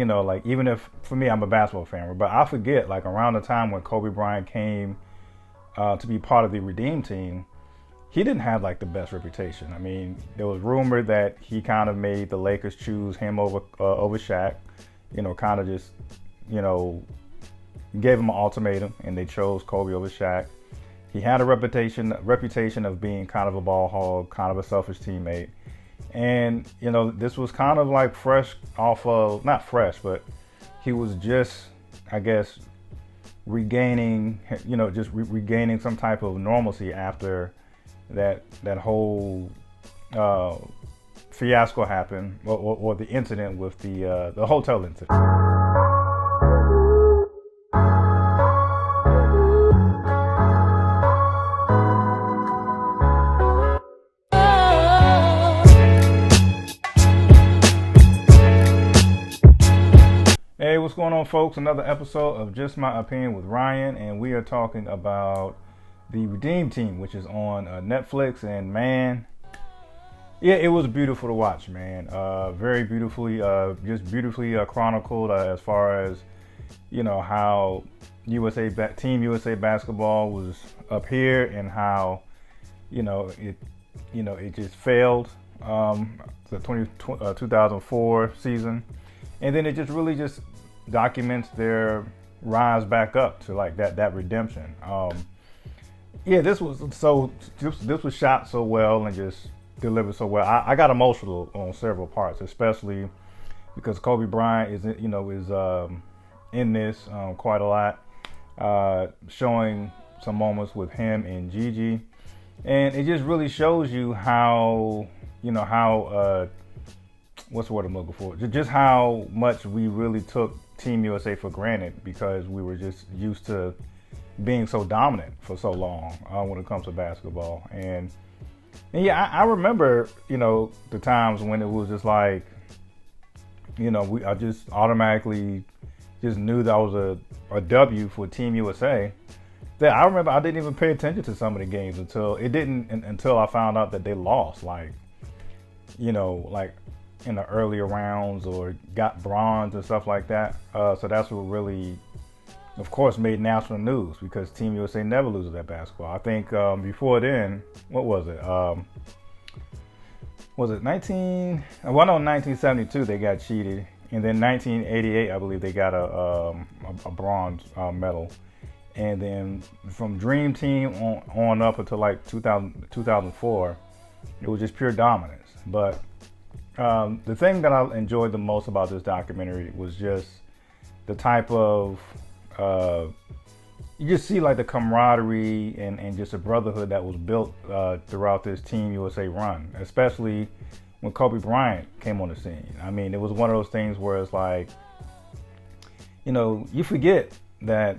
like even if for me I'm a basketball fan, but I forget like around the time when Kobe Bryant came to be part of the Redeem team, he didn't have like the best reputation. I mean, there was rumored that he kind of made the Lakers choose him over Shaq. Kind of just gave him an ultimatum, and they chose Kobe over Shaq. He had a reputation of being kind of a ball hog, kind of a selfish teammate. And, this was kind of like fresh off of, not fresh, but he was just, I guess, regaining, regaining some type of normalcy after that whole fiasco happened, or the incident with the hotel incident. Hey, what's going on, folks? Another episode of Just My Opinion with Ryan, and we are talking about the Redeem Team, which is on Netflix. And man, yeah, it was beautiful to watch, man. Very beautifully, just beautifully chronicled as far as how Team USA basketball was up here, and how it just failed the 2004 season. And then it just really just documents their rise back up to like that redemption. This was shot so well and just delivered so well. I got emotional on several parts, especially because Kobe Bryant is in this quite a lot, showing some moments with him and Gigi, and it just really shows you how what's the word I'm looking for? Just how much we really took Team USA for granted because we were just used to being so dominant for so long when it comes to basketball. And yeah, I remember, the times when it was just like, I just automatically just knew that was a W for Team USA. That I remember I didn't even pay attention to some of the games until I found out that they lost, like in the earlier rounds, or got bronze and stuff like that. So that's what really, of course, made national news, because Team USA never loses at basketball. I think before then, what was it? Was it 1972 they got cheated, and then 1988 I believe they got a bronze medal, and then from Dream Team on up until like 2004, it was just pure dominance. But the thing that I enjoyed the most about this documentary was just the type of, you just see like the camaraderie and just a brotherhood that was built throughout this Team USA run, especially when Kobe Bryant came on the scene. I mean, it was one of those things where it's like, you forget that,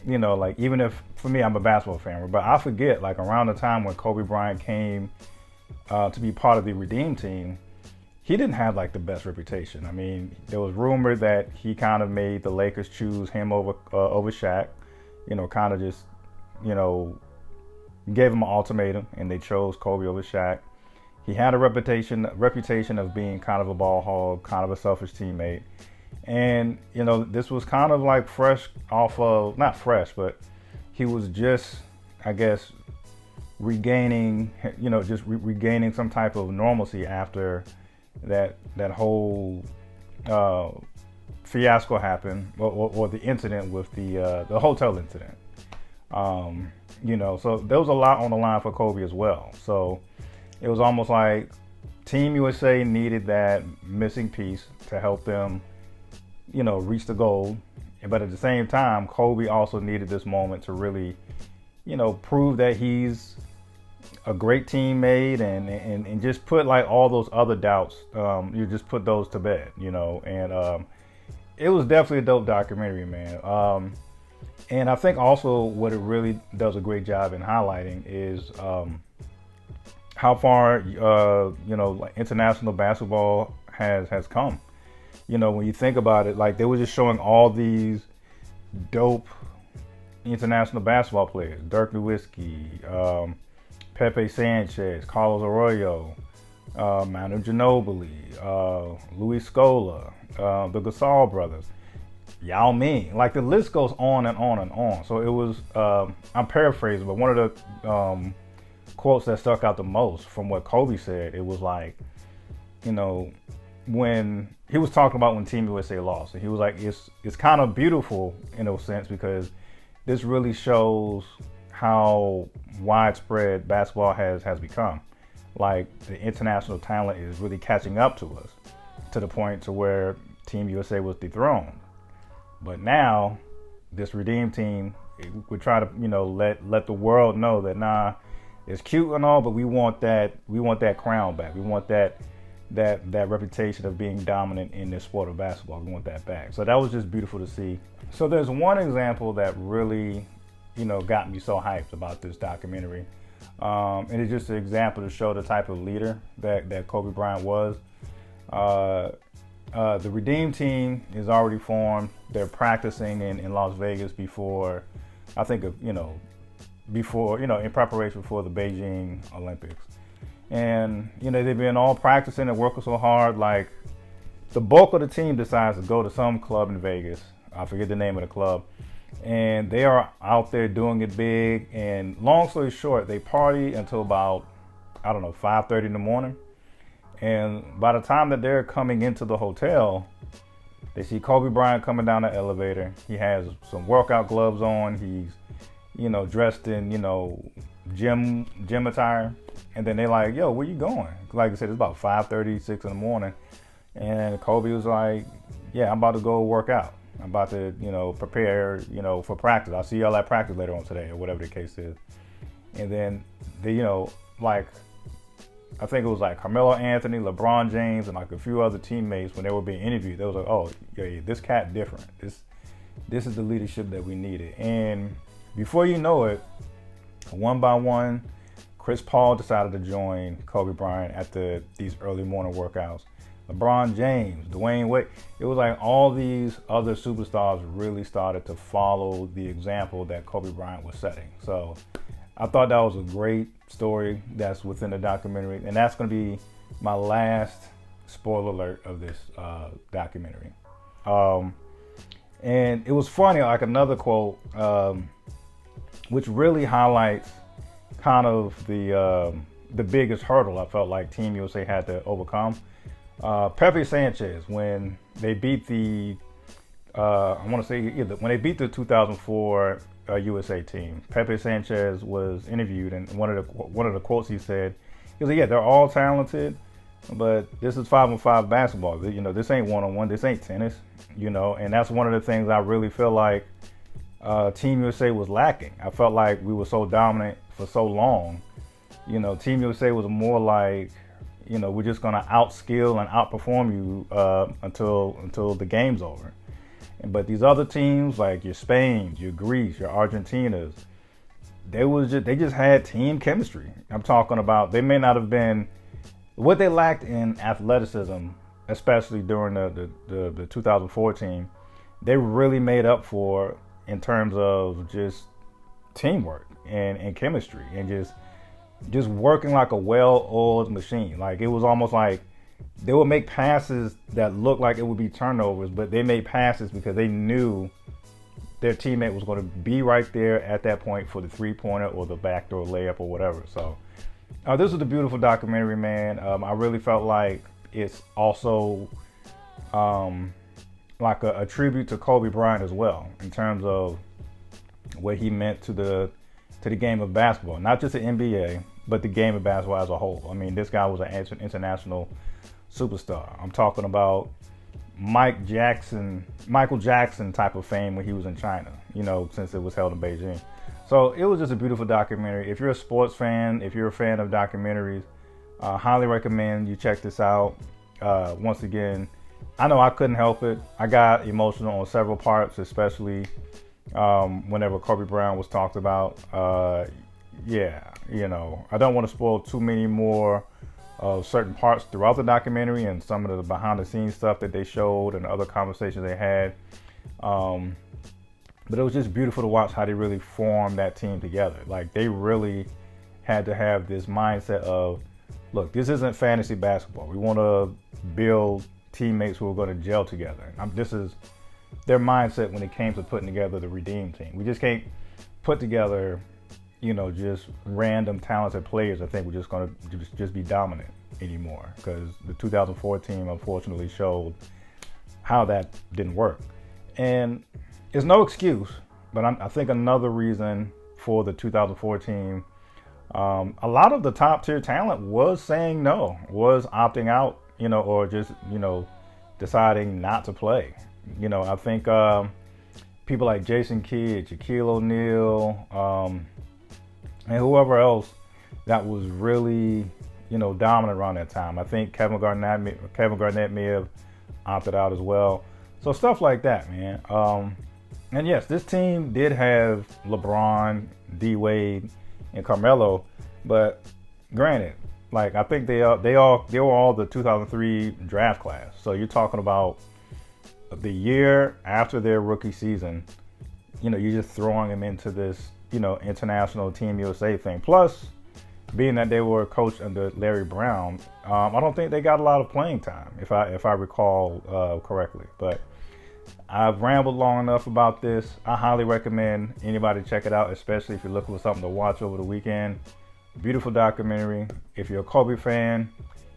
like even if, for me, I'm a basketball fan, but I forget like around the time when Kobe Bryant came to be part of the Redeem team, he didn't have like the best reputation. I mean, there was rumored that he kind of made the Lakers choose him over Shaq. Kind of just gave him an ultimatum, and they chose Kobe over Shaq. He had a reputation of being kind of a ball hog, kind of a selfish teammate. And this was kind of like fresh off of, not fresh, but he was just, I guess, regaining regaining some type of normalcy after that whole fiasco happened, or the incident with the hotel incident. So there was a lot on the line for Kobe as well. So it was almost like Team USA needed that missing piece to help them, reach the goal. But at the same time, Kobe also needed this moment to really, prove that he's a great teammate, and just put like all those other doubts, you just put those to bed, and it was definitely a dope documentary, man. And I think also what it really does a great job in highlighting is how far like international basketball has come. When you think about it, like they were just showing all these dope international basketball players: Dirk Nowitzki, Pepe Sanchez, Carlos Arroyo, Manu Ginobili, Luis Scola, the Gasol brothers, Yao Ming. Like the list goes on and on and on. So it was, I'm paraphrasing, but one of the quotes that stuck out the most from what Kobe said, it was like, you know, when he was talking about when Team USA lost, and he was like, it's kind of beautiful in a sense because this really shows how widespread basketball has become. Like the international talent is really catching up to us to the point to where Team USA was dethroned. But now this redeemed team would try to, let the world know that it's cute and all, but we want that crown back. We want that reputation of being dominant in this sport of basketball. We want that back. So that was just beautiful to see. So there's one example that really, got me so hyped about this documentary. And it's just an example to show the type of leader that Kobe Bryant was. The Redeem team is already formed. They're practicing in Las Vegas before, in preparation for the Beijing Olympics. And, they've been all practicing and working so hard. Like the bulk of the team decides to go to some club in Vegas. I forget the name of the club. And they are out there doing it big. And long story short, they party until about, 5:30 in the morning. And by the time that they're coming into the hotel, they see Kobe Bryant coming down the elevator. He has some workout gloves on. He's, dressed in, gym attire. And then they're like, yo, where you going? Like I said, it's about 5:30, 6 in the morning. And Kobe was like, yeah, I'm about to go work out. I'm about to, prepare, for practice. I'll see y'all at practice later on today or whatever the case is. And then they, I think it was like Carmelo Anthony, LeBron James, and like a few other teammates when they were being interviewed. They was like, oh, yeah, this cat different. This is the leadership that we needed. And before you know it, one by one, Chris Paul decided to join Kobe Bryant at these early morning workouts. LeBron James, Dwayne Wade. It was like all these other superstars really started to follow the example that Kobe Bryant was setting. So I thought that was a great story that's within the documentary. And that's going to be my last spoiler alert of this documentary. And it was funny, like another quote, which really highlights kind of the biggest hurdle I felt like Team USA had to overcome. Pepe Sanchez, when they beat the when they beat the 2004 USA team, Pepe Sanchez was interviewed, and one of the quotes he said, he was like, "Yeah, they're all talented, but this is 5-on-5 basketball. This ain't one-on-one. This ain't tennis. And that's one of the things I really feel like Team USA was lacking. I felt like we were so dominant for so long. Team USA was more like, we're just gonna outskill and outperform you until the game's over. But these other teams, like your Spain, your Greece, your Argentinas, they just had team chemistry. I'm talking about they may not have been what they lacked in athleticism, especially during the 2014. They really made up for in terms of just teamwork and chemistry and just working like a well-oiled machine. Like it was almost like they would make passes that looked like it would be turnovers, but they made passes because they knew their teammate was going to be right there at that point for the three-pointer or the backdoor layup or whatever. So this was a beautiful documentary, man. I really felt like it's also like a tribute to Kobe Bryant as well in terms of what he meant to the game of basketball, not just the NBA, but the game of basketball as a whole. I mean, this guy was an international superstar. I'm talking about Michael Jackson type of fame when he was in China, since it was held in Beijing. So it was just a beautiful documentary. If you're a sports fan, if you're a fan of documentaries, highly recommend you check this out. Once again, I know I couldn't help it. I got emotional on several parts, especially whenever Kobe Bryant was talked about. I don't want to spoil too many more of certain parts throughout the documentary and some of the behind the scenes stuff that they showed and other conversations they had. But it was just beautiful to watch how they really formed that team together. Like they really had to have this mindset of, look, this isn't fantasy basketball. We want to build teammates who are going to gel together. This is their mindset when it came to putting together the Redeem team. We just can't put together, just random talented players. I think we're just going to just be dominant anymore, because the 2004 team unfortunately showed how that didn't work. And it's no excuse, but I think another reason for the 2004 team, a lot of the top tier talent was saying no, was opting out, or just, deciding not to play. I think people like Jason Kidd, Shaquille O'Neal, and whoever else that was really, dominant around that time. I think Kevin Garnett may have opted out as well. So stuff like that, man. And yes, this team did have LeBron, D Wade, and Carmelo, but granted, I think they were all the 2003 draft class. So you're talking about the year after their rookie season. You're just throwing them into this, international Team USA thing. Plus, being that they were coached under Larry Brown, I don't think they got a lot of playing time, if I recall correctly. But I've rambled long enough about this. I highly recommend anybody check it out, especially if you're looking for something to watch over the weekend. Beautiful documentary. If you're a Kobe fan,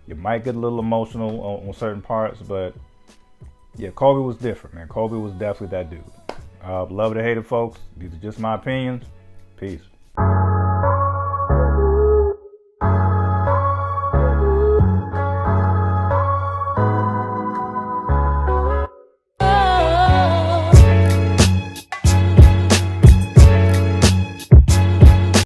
you might get a little emotional on certain parts, but yeah, Kobe was different, man. Kobe was definitely that dude. Love it or hate it, folks. These are just my opinions. Peace.